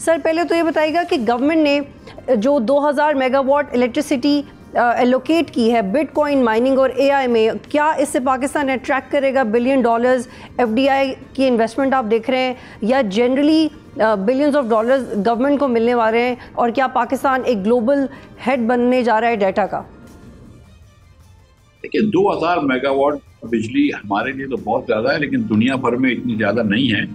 Sir पहले तो ये बताइएगा कि गवर्नमेंट ने जो 2000 मेगावाट इलेक्ट्रिसिटी एलोकेट की है बिटकॉइन माइनिंग और एआई में, क्या इससे पाकिस्तान अट्रैक्ट करेगा $1 बिलियन एफडीआई की इन्वेस्टमेंट आप देख रहे हैं, या generally billions of dollars government को मिलने वाले हैं, और क्या पाकिस्तान एक ग्लोबल हेड बनने जा रहा है डाटा का? देखिए 2000 मेगावाट बिजली हमारे लिए तो बहुत ज़्यादा है, लेकिन दुनिया भर में इतनी ज़्यादा नहीं है।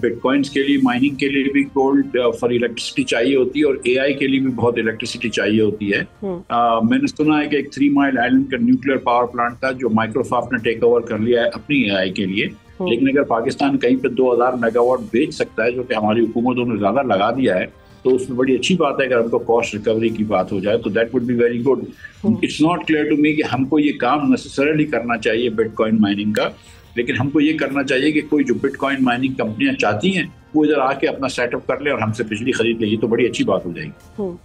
बिटकॉइंस के लिए, माइनिंग के लिए भी गोल्ड फॉर इलेक्ट्रिसिटी चाहिए होती है, और एआई के लिए भी बहुत इलेक्ट्रिसिटी चाहिए होती है। मैंने सुना है कि एक 3 माइल आइलैंड का न्यूक्लियर पावर प्लांट था जो माइक्रोसॉफ्ट ने टेक ओवर कर लिया है अपनी एआई के लिए। लेकिन अगर पाकिस्तान कहीं पे 2000 मेगावाट बेच सकता है, जो कि हमारी हुकूमतों ने ज़्यादा लगा दिया है, तो उसमें बड़ी अच्छी बात है। अगर हमको कॉस्ट रिकवरी की बात हो जाए तो that would be very good. It's not clear to me कि हमको ये काम नेसेसरली करना चाहिए बिटकॉइन माइनिंग का, लेकिन हमको ये करना चाहिए कि कोई जो बिटकॉइन माइनिंग कंपनियां चाहती हैं वो इधर आके अपना सेटअप कर ले और हमसे बिजली खरीद ले, ये तो बड़ी अच्छी बात हो जाएगी।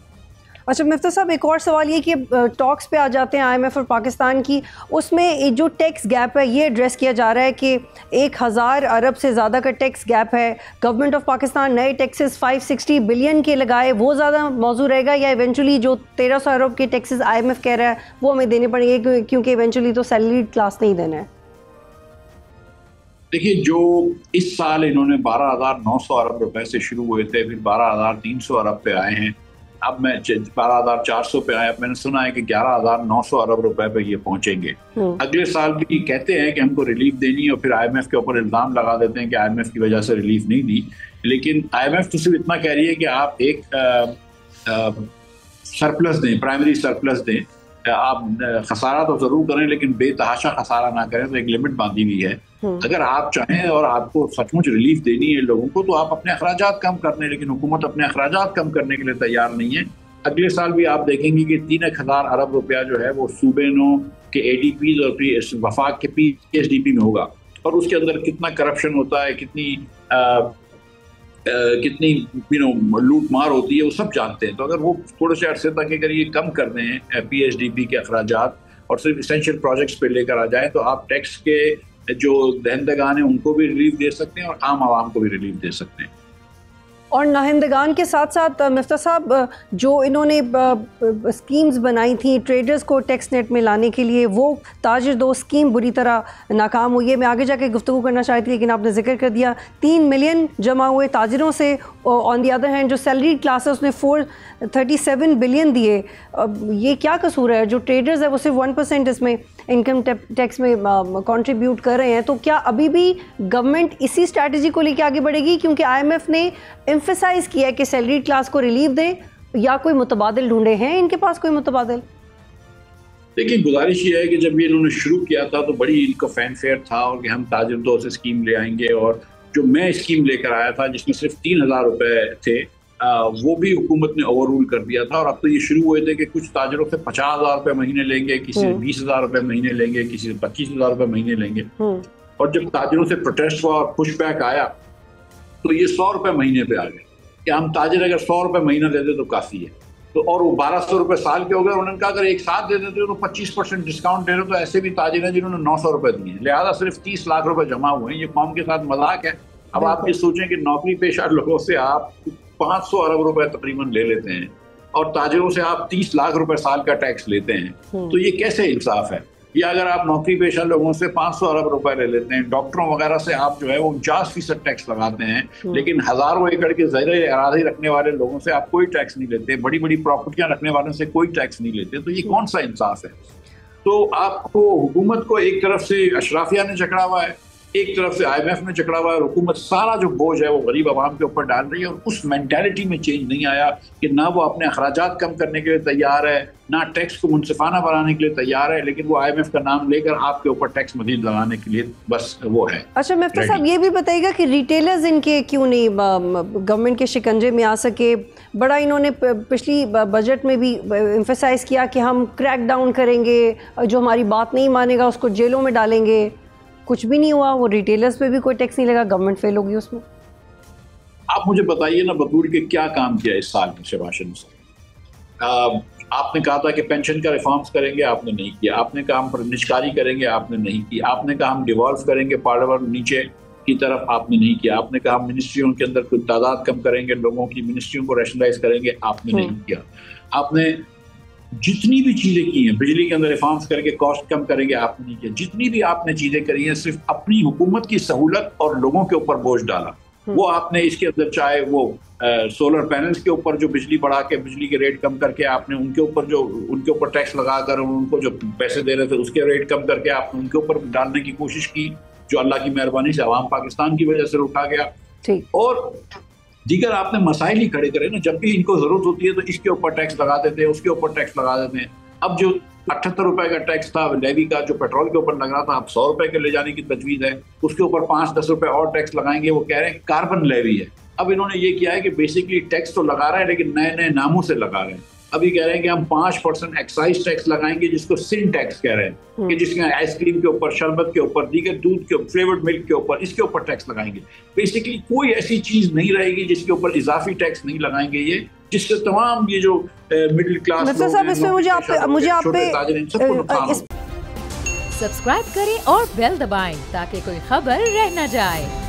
अच्छा मिफ्ता साहब, एक और सवाल ये कि टॉक्स पे आ जाते हैं आईएमएफ और पाकिस्तान की, उसमें जो टैक्स गैप है ये एड्रेस किया जा रहा है कि 1000 अरब से ज़्यादा का टैक्स गैप है। गवर्नमेंट ऑफ पाकिस्तान नए टैक्सेस 560 बिलियन के लगाए, वो ज़्यादा मौजू रहेगा, या इवेंचुअली जो 1300 अरब के टैक्सेस आईएमएफ कह रहा है वो हमें देने पड़ेंगे, क्योंकि इवेंचुअली तो सैलरीड क्लास नहीं देना है? देखिए, जो इस साल इन्होंने 12,900 अरब रुपए से शुरू हुए थे, फिर 12,300 अरब पे आए हैं, अब मैं 12,400 पे आया। मैंने सुना है कि 11,900 अरब रुपए पे ये पहुंचेंगे। अगले साल भी कहते हैं कि हमको रिलीफ देनी है, और फिर आईएमएफ के ऊपर इल्जाम लगा देते हैं कि आईएमएफ की वजह से रिलीफ नहीं दी। लेकिन आईएमएफ तो सिर्फ इतना कह रही है कि आप एक सरप्लस दें, प्राइमरी सरप्लस दें, आप खसारा तो जरूर करें लेकिन बेतहाशा खसारा ना करें, तो एक लिमिट बांधी हुई है। अगर आप चाहें और आपको सचमुच रिलीफ देनी है लोगों को, तो आप अपने अखराजात कम करने, लेकिन हुकूमत अपने अखराजात कम करने के लिए तैयार नहीं है। अगले साल भी आप देखेंगे कि 3,000 अरब रुपया जो है वो सूबेनों के एडीपी और वफाक के पीएसडीपी में होगा, और उसके अंदर कितना करप्शन होता है, कितनी लूट मार होती है, वो सब जानते हैं। तो अगर वो थोड़े से अरसे तक अगर ये कम कर दें पीएसडीपी के अखराजात और सिर्फ इसेंशियल प्रोजेक्ट्स पे लेकर आ जाएं, तो आप टैक्स के जो दहंदगान हैं उनको भी रिलीफ दे सकते हैं और आम आवाम को भी रिलीफ दे सकते हैं। और नाहिंदगान के साथ साथ मिफ्ता साहब, जो इन्होंने स्कीम्स बनाई थी ट्रेडर्स को टैक्स नेट में लाने के लिए, वो ताजिर दो स्कीम बुरी तरह नाकाम हुई है। मैं आगे जाके गुफ्तगू करना चाहती थी, लेकिन आपने जिक्र कर दिया 3 मिलियन जमा हुए ताजिरों से। ऑन दी अदर हैंड जो सैलरी क्लास है उसने 437 बिलियन दिए। ये क्या कसूर है? जो ट्रेडर्स है वो सिर्फ 1% इसमें इनकम टैक्स में कंट्रीब्यूट कर रहे हैं। तो क्या अभी भी गवर्नमेंट इसी स्ट्रैटेजी को लेकर आगे बढ़ेगी? क्योंकि आईएमएफ ने एम्फेसाइज किया है कि सैलरी क्लास को रिलीफ दें, या कोई मुतबादिल ढूंढे हैं इनके पास कोई मुतबादिल? देखिए, गुजारिश ये है कि जब ये इन्होंने शुरू किया था तो बड़ी इनको फैनफेयर था और कि हम ताजिर दो से स्कीम ले आएंगे, और जो मैं स्कीम लेकर आया था जिसमें सिर्फ 3,000 रुपए थे, वो भी हुकूमत ने ओवर रूल कर दिया था। और अब तो ये शुरू हुए थे कि कुछ ताजरों से 50,000 रुपए महीने लेंगे, किसी से 20,000 रुपए महीने लेंगे, किसी से 25,000 रुपए महीने लेंगे। और जब ताजरों से प्रोटेस्ट हुआ और पुशबैक आया तो ये 100 रुपए महीने पे आ गए कि हम ताजिर अगर 100 रुपए महीना देते तो काफ़ी है। तो और वो 1200 रुपए साल के हो गए। उन्होंने कहा अगर एक साथ दे देते तो 25% डिस्काउंट दे रहे, तो ऐसे भी ताजिर हैं जिन्होंने 900 रुपए दिए, लिहाजा सिर्फ 30 लाख रुपए जमा हुए हैं। ये कौम के साथ मजाक है। अब आप ये सोचें कि नौकरी पेशा लोगों से आप 500 अरब रुपए तकरीबन ले लेते हैं और ताजिरों से आप 30 लाख रुपए साल का टैक्स लेते हैं, तो ये कैसे इंसाफ है? या अगर आप नौकरी पेशा लोगों से 500 अरब रुपए ले लेते हैं, डॉक्टरों वगैरह से आप जो है वो 49% टैक्स लगाते हैं, लेकिन हजारों एकड़ के ज़राए अराज़ी रखने वाले लोगों से आप कोई टैक्स नहीं लेते, बड़ी बड़ी प्रॉपर्टियां रखने वालों से कोई टैक्स नहीं लेते, तो ये कौन सा इंसाफ है? तो आपको हुकूमत को एक तरफ से अशराफिया ने जकड़ा हुआ है, एक तरफ से आईएमएफ ने जकड़ा हुआ है, हुकूमत सारा जो बोझ है वो गरीब आवाम के ऊपर डाल रही है। और उस मेंटालिटी में चेंज नहीं आया कि ना वो अपने अखराजात कम करने के लिए तैयार है, ना टैक्स को मुनसिफाना बनाने के लिए तैयार है, लेकिन वो आईएमएफ का नाम लेकर आपके ऊपर टैक्स मजीद लगाने के लिए बस वो है। अच्छा मिफ्ता साहब, ये भी बताइएगा कि रिटेलर्स इनके क्यों नहीं गवर्नमेंट के शिकंजे में आ सके? बड़ा इन्होंने पिछली बजट में भी एम्फेसाइज किया कि हम क्रैक डाउन करेंगे, जो हमारी बात नहीं मानेगा उसको जेलों में डालेंगे। कुछ भी नहीं हुआ, वो रिटेलर्स पे भी कोई टैक्स नहीं लगा, गवर्नमेंट फेल होगी उसमें। आप मुझे बताइए ना बतूर के क्या काम किया इस साल के शहबाज शरीफ साहब? आपने कहा था कि पेंशन का रिफॉर्म्स करेंगे, आपने नहीं किया। आपने कहा हम पर निष्कारी करेंगे, आपने नहीं की। आपने कहा हम डिवॉल्व करेंगे पावर नीचे की तरफ आपने नहीं किया। आपने कहा मिनिस्ट्रियों के अंदर कुछ तादाद कम करेंगे लोगों की, मिनिस्ट्रियों को रैशनलाइज करेंगे, आपने नहीं किया। आपने जितनी भी चीजें की हैं, बिजली के अंदर रिफॉर्म्स करके कॉस्ट कम करेंगे, आपने नहीं किया। जितनी भी आपने चीजें करी हैं सिर्फ अपनी हुकूमत की सहूलत और लोगों के ऊपर बोझ डाला। वो आपने इसके अंदर चाहे वो सोलर पैनल्स के ऊपर जो बिजली बढ़ा के बिजली के रेट कम करके आपने उनके ऊपर टैक्स लगाकर उनको जो पैसे दे रहे थे उसके रेट कम करके आपने उनके ऊपर डालने की कोशिश की, जो अल्लाह की मेहरबानी से अवाम पाकिस्तान की वजह से रुका गया। और दीगर आपने मसाइल ही खड़े करे ना, जब भी इनको जरूरत होती है तो इसके ऊपर टैक्स लगा देते हैं, उसके ऊपर टैक्स लगा देते हैं। अब जो 78 रुपए का टैक्स था लेवी का, जो पेट्रोल के ऊपर लग रहा था, अब 100 रुपए के ले जाने की तजवीज है। उसके ऊपर 5-10 रुपए और टैक्स लगाएंगे। वो कह रहे हैं कार्बन लेवी है। अब इन्होंने ये किया है कि बेसिकली टैक्स तो लगा रहे हैं लेकिन नए नए नामों से लगा रहे हैं। अभी कह रहे हैं कि हम 5% एक्साइज टैक्स लगाएंगे, जिसको सिन टैक्स कह रहे हैं, कि जिसमें आइसक्रीम के ऊपर, शरबत के ऊपर, दीगर दूध के, फ्लेवर्ड मिल्क के ऊपर, इसके ऊपर टैक्स लगाएंगे। बेसिकली कोई ऐसी चीज नहीं रहेगी जिसके ऊपर इजाफी टैक्स नहीं लगाएंगे ये, जिससे तमाम ये जो मिडिल क्लास मिफ्ता साहब, इसमें मुझे आप पे सब्सक्राइब करें और बेल दबाएं ताकि कोई खबर रह न जाए।